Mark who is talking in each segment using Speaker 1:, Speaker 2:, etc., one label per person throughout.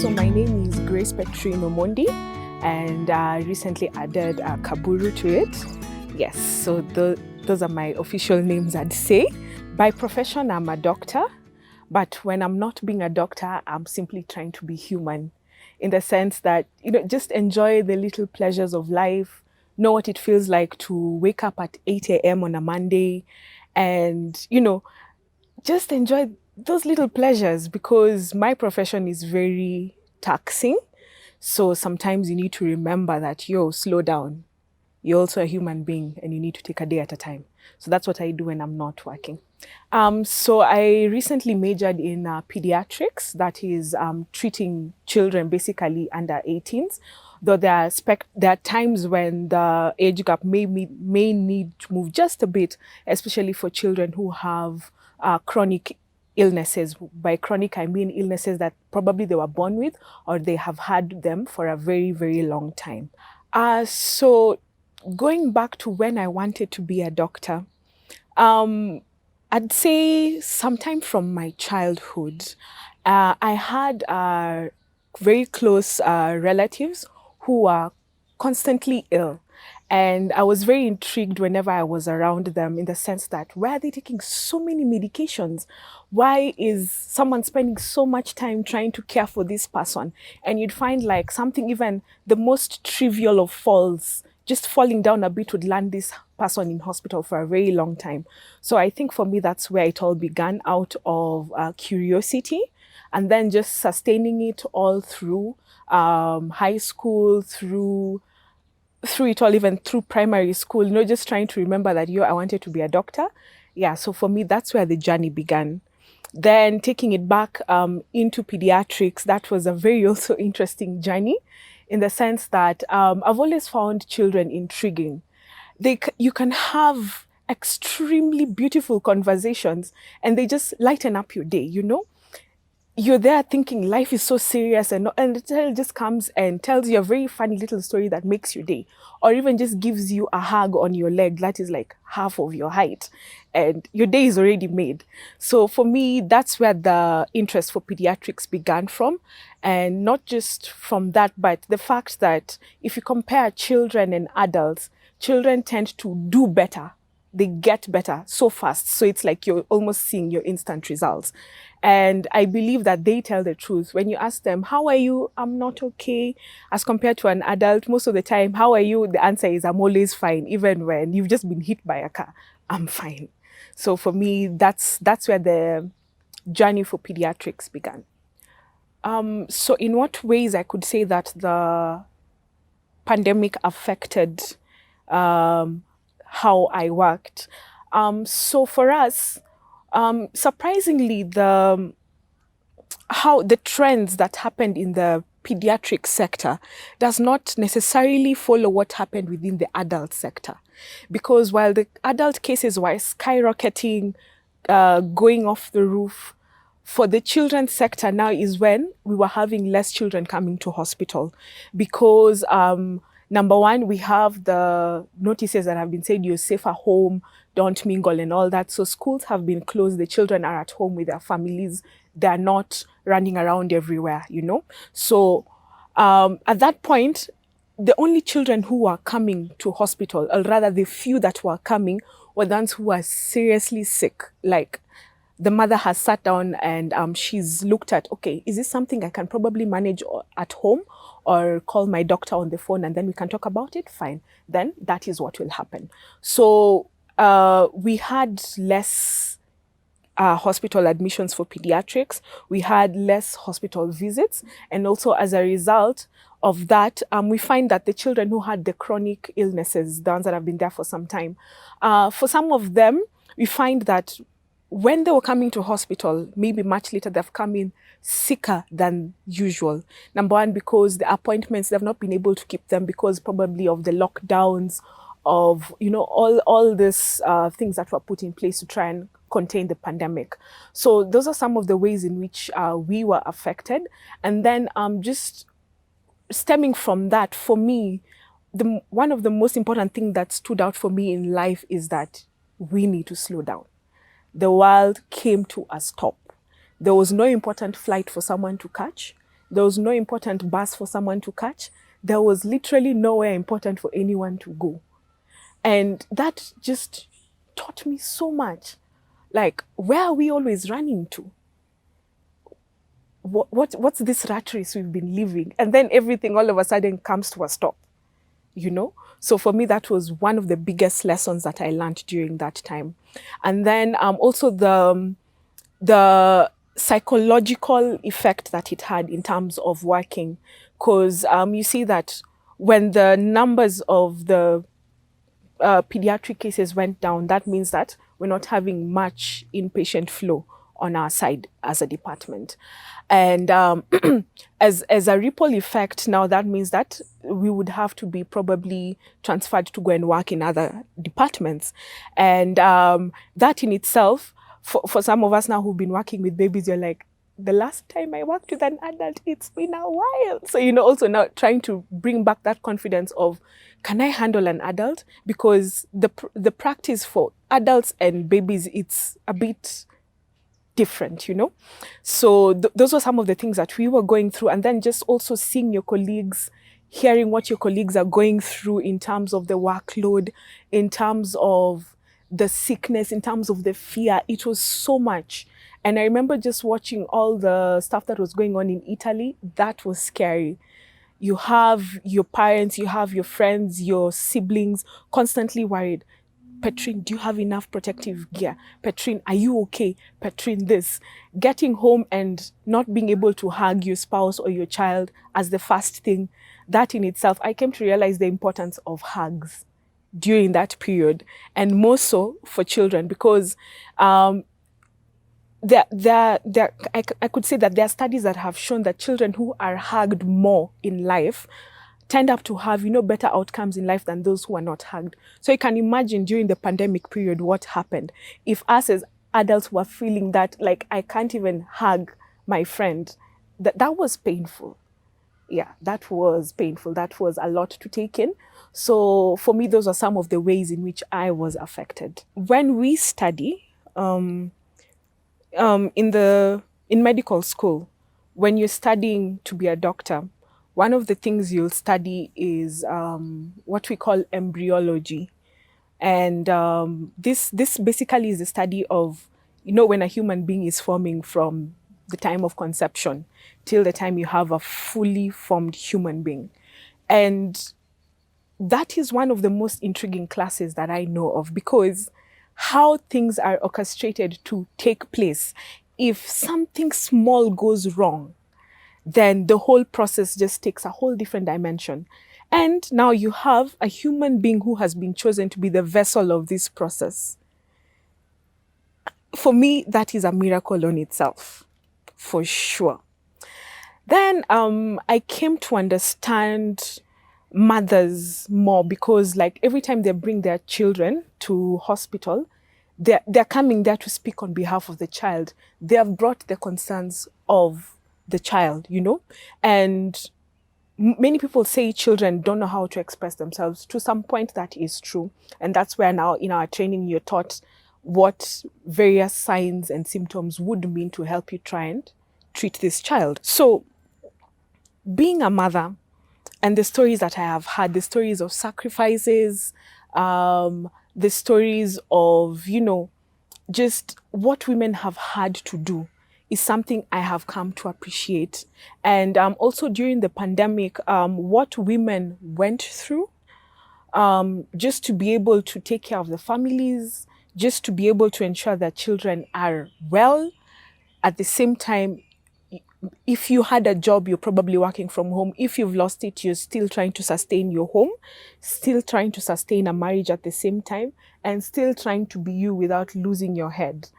Speaker 1: So my name is Grace Petrino Mondi, and I recently added Kaburu to it. Yes, so those are my official names, I'd say. By profession, I'm a doctor, but when I'm not being a doctor, I'm simply trying to be human, in the sense that, just enjoy the little pleasures of life, know what it feels like to wake up at 8 a.m. on a Monday, and, just enjoy those little pleasures, because my profession is very taxing. So sometimes you need to remember that, slow down. You're also a human being and you need to take a day at a time. So that's what I do when I'm not working. So I recently majored in pediatrics, that is treating children basically under 18s. Though there are times when the age gap may need to move just a bit, especially for children who have chronic illnesses. By chronic, I mean illnesses that probably they were born with or they have had them for a very, very long time. So going back to when I wanted to be a doctor, I'd say sometime from my childhood, I had very close relatives who were constantly ill. And I was very intrigued whenever I was around them, in the sense that, why are they taking so many medications? Why is someone spending so much time trying to care for this person? And you'd find like something, even the most trivial of falls, just falling down a bit would land this person in hospital for a very long time. So I think for me, that's where it all began, out of curiosity, and then just sustaining it all through high school, through it all, even through primary school, just trying to remember that, I wanted to be a doctor. Yeah, so for me, that's where the journey began. Then taking it back into pediatrics, that was a very also interesting journey, in the sense that I've always found children intriguing. You can have extremely beautiful conversations and they just lighten up your day, You're there thinking life is so serious, and the child just comes and tells you a very funny little story that makes your day, or even just gives you a hug on your leg that is like half of your height, and your day is already made. So for me, that's where the interest for pediatrics began from. And not just from that, but the fact that if you compare children and adults, children tend to do better. They get better so fast. So it's like you're almost seeing your instant results. And I believe that they tell the truth. When you ask them, how are you? I'm not okay. As compared to an adult, most of the time, how are you? The answer is, I'm always fine. Even when you've just been hit by a car, I'm fine. So for me, that's where the journey for pediatrics began. So in what ways I could say that the pandemic affected how I worked? So for us, surprisingly, the trends that happened in the pediatric sector does not necessarily follow what happened within the adult sector. Because while the adult cases were skyrocketing, going off the roof, for the children's sector now is when we were having less children coming to hospital. Because number one, we have the notices that have been said, you're safe at home, don't mingle and all that. So schools have been closed. The children are at home with their families. They're not running around everywhere, So at that point, the only children who were coming to hospital, or rather the few that were coming, were the ones who were seriously sick. Like, the mother has sat down and she's looked at, okay, is this something I can probably manage at home, or call my doctor on the phone and then we can talk about it? Fine. Then that is what will happen. So we had less hospital admissions for pediatrics. We had less hospital visits. And also as a result of that, we find that the children who had the chronic illnesses, the ones that have been there for some time, for some of them, we find that when they were coming to hospital, maybe much later, they've come in sicker than usual. Number one, because the appointments, they've not been able to keep them because probably of the lockdowns, of, all these things that were put in place to try and contain the pandemic. So those are some of the ways in which we were affected. And then just stemming from that, for me, one of the most important things that stood out for me in life is that we need to slow down. The world came to a stop. There was no important flight for someone to catch. There was no important bus for someone to catch. There was literally nowhere important for anyone to go. And that just taught me so much. Like, where are we always running to? What's this rat race we've been living? And then everything all of a sudden comes to a stop, you know? So for me, that was one of the biggest lessons that I learned during that time. And then also the psychological effect that it had in terms of working. Because you see that when the numbers of the pediatric cases went down, that means that we're not having much inpatient flow on our side as a department. And as a ripple effect, now that means that we would have to be probably transferred to go and work in other departments. And that in itself, for some of us now who've been working with babies, you're like, the last time I worked with an adult, it's been a while. So, you know, also now trying to bring back that confidence of, can I handle an adult? Because the practice for adults and babies, it's a bit different, you know? So those were some of the things that we were going through. And then just also seeing your colleagues, hearing what your colleagues are going through in terms of the workload, in terms of the sickness, in terms of the fear. It was so much. And I remember just watching all the stuff that was going on in Italy. That was scary. You have your parents, you have your friends, your siblings constantly worried. Petrine, do you have enough protective gear? Petrine, are you okay? Petrine, this. Getting home and not being able to hug your spouse or your child as the first thing, that in itself, I came to realize the importance of hugs during that period, and more so for children, because I could say that there are studies that have shown that children who are hugged more in life tend up to have, you know, better outcomes in life than those who are not hugged. So you can imagine during the pandemic period what happened. If us as adults were feeling that, like, I can't even hug my friend, that was painful. Yeah, that was painful. That was a lot to take in. So for me, those are some of the ways in which I was affected. When we study, in medical school, when you're studying to be a doctor, one of the things you'll study is what we call embryology. And this basically is the study of, you know, when a human being is forming from the time of conception till the time you have a fully formed human being. And that is one of the most intriguing classes that I know of, because how things are orchestrated to take place. If something small goes wrong, then the whole process just takes a whole different dimension. And now you have a human being who has been chosen to be the vessel of this process. For me, that is a miracle on itself, for sure. Then I came to understand mothers more, because like every time they bring their children to hospital, they're coming there to speak on behalf of the child. They have brought the concerns of the child, you know, and many people say children don't know how to express themselves. To some point, that is true. And that's where now in our training, you're taught what various signs and symptoms would mean to help you try and treat this child. So being a mother and the stories that I have had, the stories of sacrifices, the stories of, you know, just what women have had to do is something I have come to appreciate. And also during the pandemic, what women went through, just to be able to take care of the families, just to be able to ensure that children are well. At the same time, if you had a job, you're probably working from home. If you've lost it, you're still trying to sustain your home, still trying to sustain a marriage at the same time, and still trying to be you without losing your head.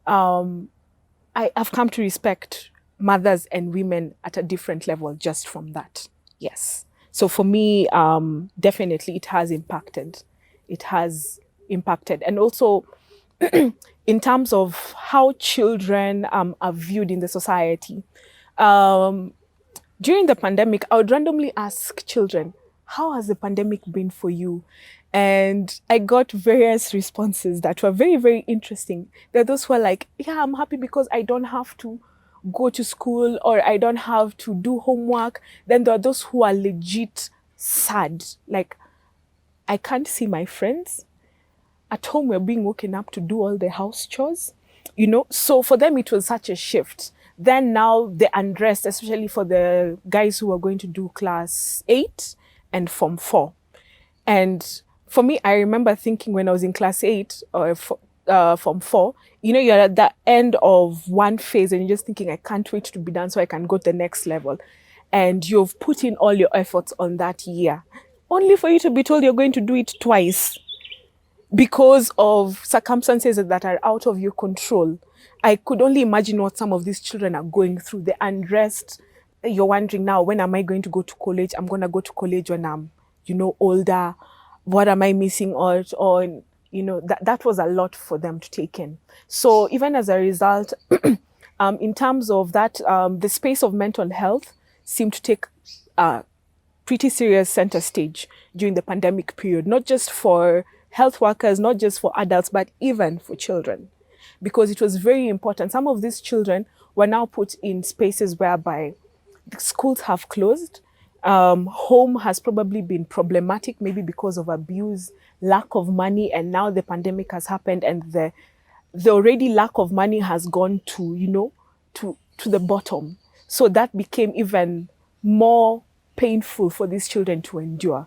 Speaker 1: I've come to respect mothers and women at a different level just from that. Yes. So for me, definitely it has impacted. It has impacted. And also in terms of how children are viewed in the society. During the pandemic, I would randomly ask children, how has the pandemic been for you? And I got various responses that were very, very interesting. There are those who are like, yeah, I'm happy because I don't have to go to school or I don't have to do homework. Then there are those who are legit sad. Like, I can't see my friends. At home, we're being woken up to do all the house chores, you know? So for them, it was such a shift. Then now the unrest, especially for the guys who are going to do class 8 and form 4. And for me, I remember thinking when I was in class 8 or form 4, you know, you're at the end of one phase and you're just thinking, I can't wait to be done so I can go to the next level. And you've put in all your efforts on that year, only for you to be told you're going to do it twice because of circumstances that are out of your control. I could only imagine what some of these children are going through, the unrest. You're wondering now, when am I going to go to college? I'm going to go to college when I'm, you know, older. What am I missing out on? You know, that was a lot for them to take in. So even as a result, in terms of that, the space of mental health seemed to take pretty serious center stage during the pandemic period, not just for health workers, not just for adults, but even for children, because it was very important. Some of these children were now put in spaces whereby the schools have closed. Home has probably been problematic, maybe because of abuse, lack of money, and now the pandemic has happened and the already lack of money has gone to, you know, to the bottom. So that became even more painful for these children to endure.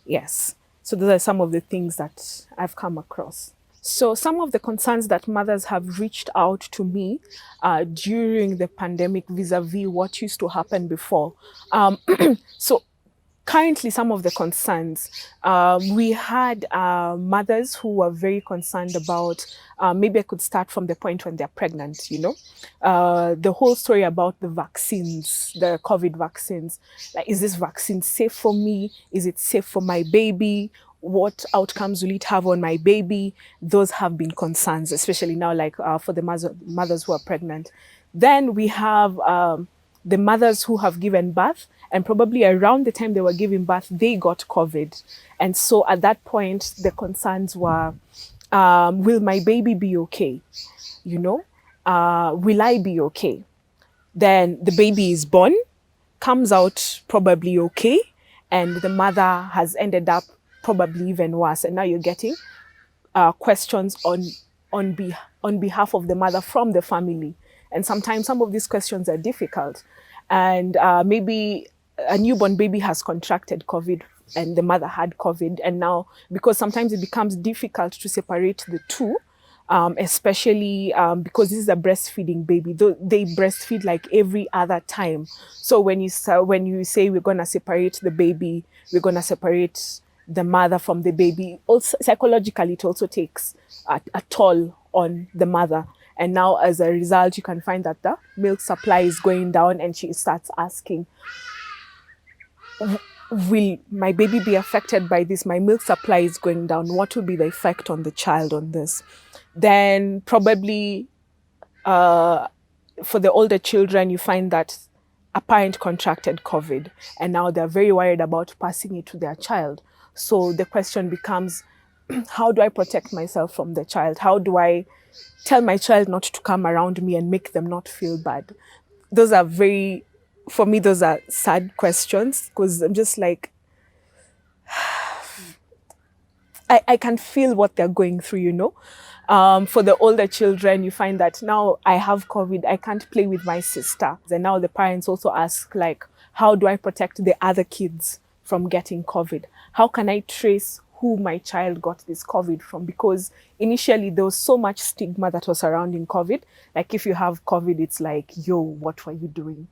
Speaker 1: Yes. So those are some of the things that I've come across. So some of the concerns that mothers have reached out to me during the pandemic vis-a-vis what used to happen before. So currently, some of the concerns, we had mothers who were very concerned about, maybe I could start from the point when they're pregnant, you know, the whole story about the vaccines, the COVID vaccines. Like, is this vaccine safe for me? Is it safe for my baby? What outcomes will it have on my baby? Those have been concerns, especially now, like for the mothers who are pregnant. Then we have the mothers who have given birth, and probably around the time they were giving birth, they got COVID. And so at that point, the concerns were, will my baby be okay? You know, will I be okay? Then the baby is born, comes out probably okay, and the mother has ended up probably even worse. And now you're getting questions on behalf of the mother from the family. And sometimes some of these questions are difficult. And maybe a newborn baby has contracted COVID and the mother had COVID. And now, because sometimes it becomes difficult to separate the two, especially because this is a breastfeeding baby. They breastfeed like every other time. So when you say we're going to separate the baby, we're going to separate the mother from the baby, also psychologically it also takes a toll on the mother. And now as a result, you can find that the milk supply is going down and she starts asking, will my baby be affected by this? My milk supply is going down. What will be the effect on the child on this? Then probably for the older children, you find that a parent contracted COVID and now they're very worried about passing it to their child. So the question becomes, how do I protect myself from the child? How do I tell my child not to come around me and make them not feel bad? Those are for me, those are sad questions because I'm just like, I can feel what they're going through, you know. For the older children, you find that now I have COVID, I can't play with my sister. And now the parents also ask, like, how do I protect the other kids from getting COVID? How can I trace who my child got this COVID from? Because initially there was so much stigma that was surrounding COVID. Like, if you have COVID, it's like, yo, what were you doing?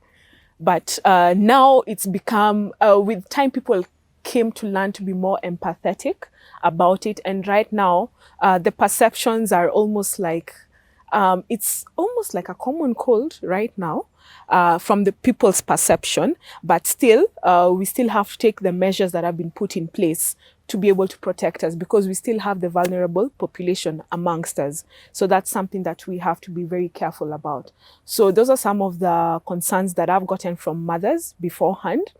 Speaker 1: But now it's become, with time, people came to learn to be more empathetic about it. And right now, the perceptions are almost like, it's almost like a common cold right now from the people's perception. But still, we still have to take the measures that have been put in place to be able to protect us because we still have the vulnerable population amongst us. So that's something that we have to be very careful about. So those are some of the concerns that I've gotten from mothers beforehand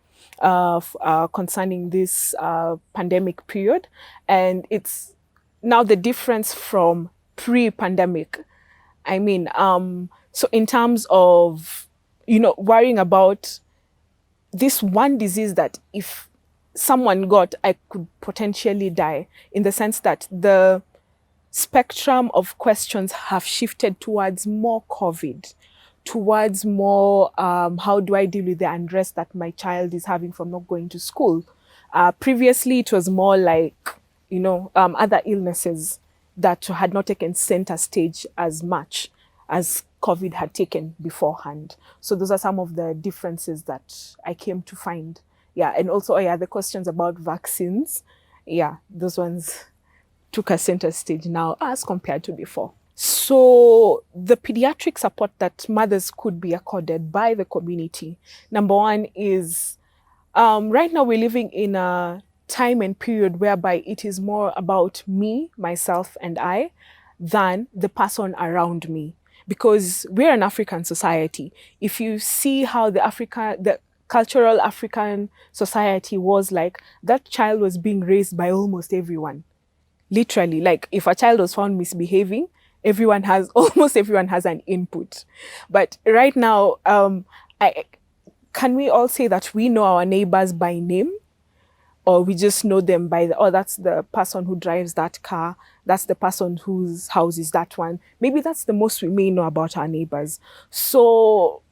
Speaker 1: concerning this pandemic period. And it's now the difference from pre-pandemic. I mean, So in terms of, worrying about this one disease that if someone got, I could potentially die, in the sense that the spectrum of questions have shifted towards more COVID, towards more how do I deal with the unrest that my child is having from not going to school. Previously, it was more like, other illnesses that had not taken center stage as much as COVID had taken beforehand. So those are some of the differences that I came to find. Yeah, and also, the questions about vaccines. Yeah, those ones took a center stage now as compared to before. So the pediatric support that mothers could be accorded by the community, number one is, right now we're living in a time and period whereby it is more about me, myself, and I than the person around me. Because we're an African society. If you see how the cultural African society was like, that child was being raised by almost everyone. Literally, like if a child was found misbehaving, almost everyone has an input. But right now, can we all say that we know our neighbors by name? Or we just know them by that's the person who drives that car, that's the person whose house is that one. Maybe that's the most we may know about our neighbors. So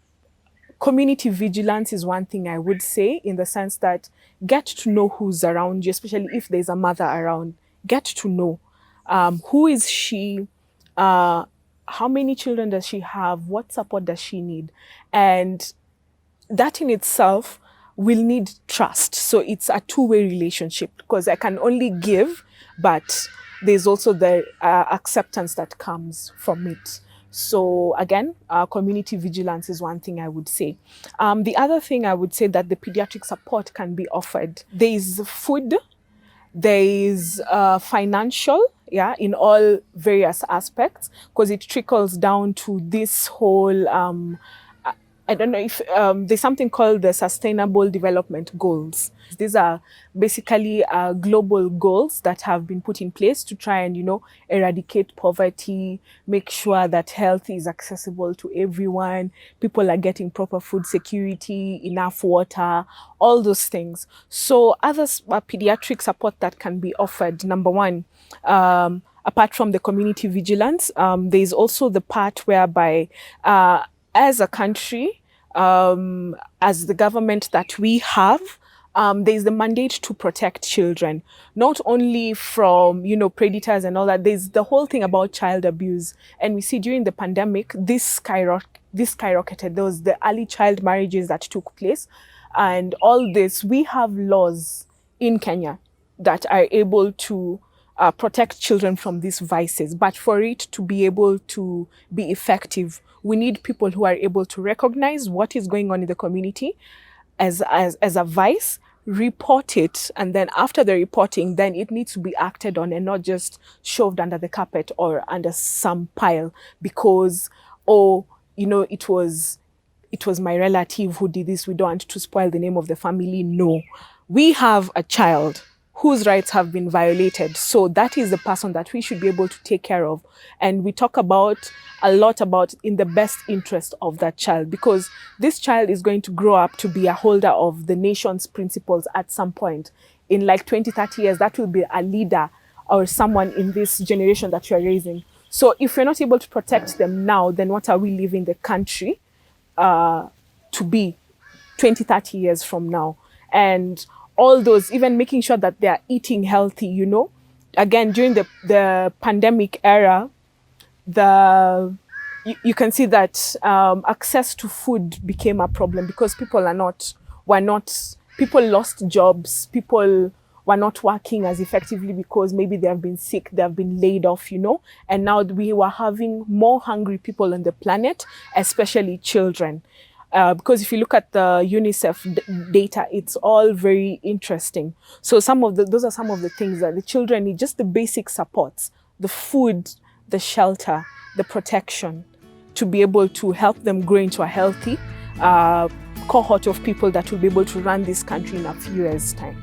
Speaker 1: community vigilance is one thing I would say, in the sense that get to know who's around you, especially if there's a mother around. Get to know who is she, how many children does she have, what support does she need, and that in itself will need trust. So it's a two-way relationship, because I can only give, but there's also the acceptance that comes from it. So again, community vigilance is one thing I would say. The other thing I would say that the pediatric support can be offered. There is food, there is financial, in all various aspects, because it trickles down to this whole I don't know if there's something called the Sustainable Development Goals. These are basically global goals that have been put in place to try and, eradicate poverty, make sure that health is accessible to everyone, people are getting proper food security, enough water, all those things. So other pediatric support that can be offered, number one, apart from the community vigilance, there is also the part whereby as a country, as the government that we have, there's the mandate to protect children, not only from, predators and all that. There's the whole thing about child abuse. And we see during the pandemic, this skyrocketed. There was the early child marriages that took place. And all this, we have laws in Kenya that are able to protect children from these vices. But for it to be able to be effective, we need people who are able to recognize what is going on in the community as a vice, report it, and then after the reporting, then it needs to be acted on and not just shoved under the carpet or under some pile because, it was my relative who did this. We don't want to spoil the name of the family. No, we have a child whose rights have been violated. So that is the person that we should be able to take care of. And we talk a lot about in the best interest of that child, because this child is going to grow up to be a holder of the nation's principles at some point. In like 20, 30 years, that will be a leader or someone in this generation that you're raising. So if you're not able to protect them now, then what are we leaving the country to be 20, 30 years from now? And all those, even making sure that they are eating healthy, Again, during the pandemic era, you can see that access to food became a problem because people lost jobs, people were not working as effectively because maybe they have been sick, they have been laid off, and now we were having more hungry people on the planet, especially children. Because if you look at the UNICEF data, it's all very interesting. So those are some of the things that the children need, just the basic supports, the food, the shelter, the protection, to be able to help them grow into a healthy cohort of people that will be able to run this country in a few years' time.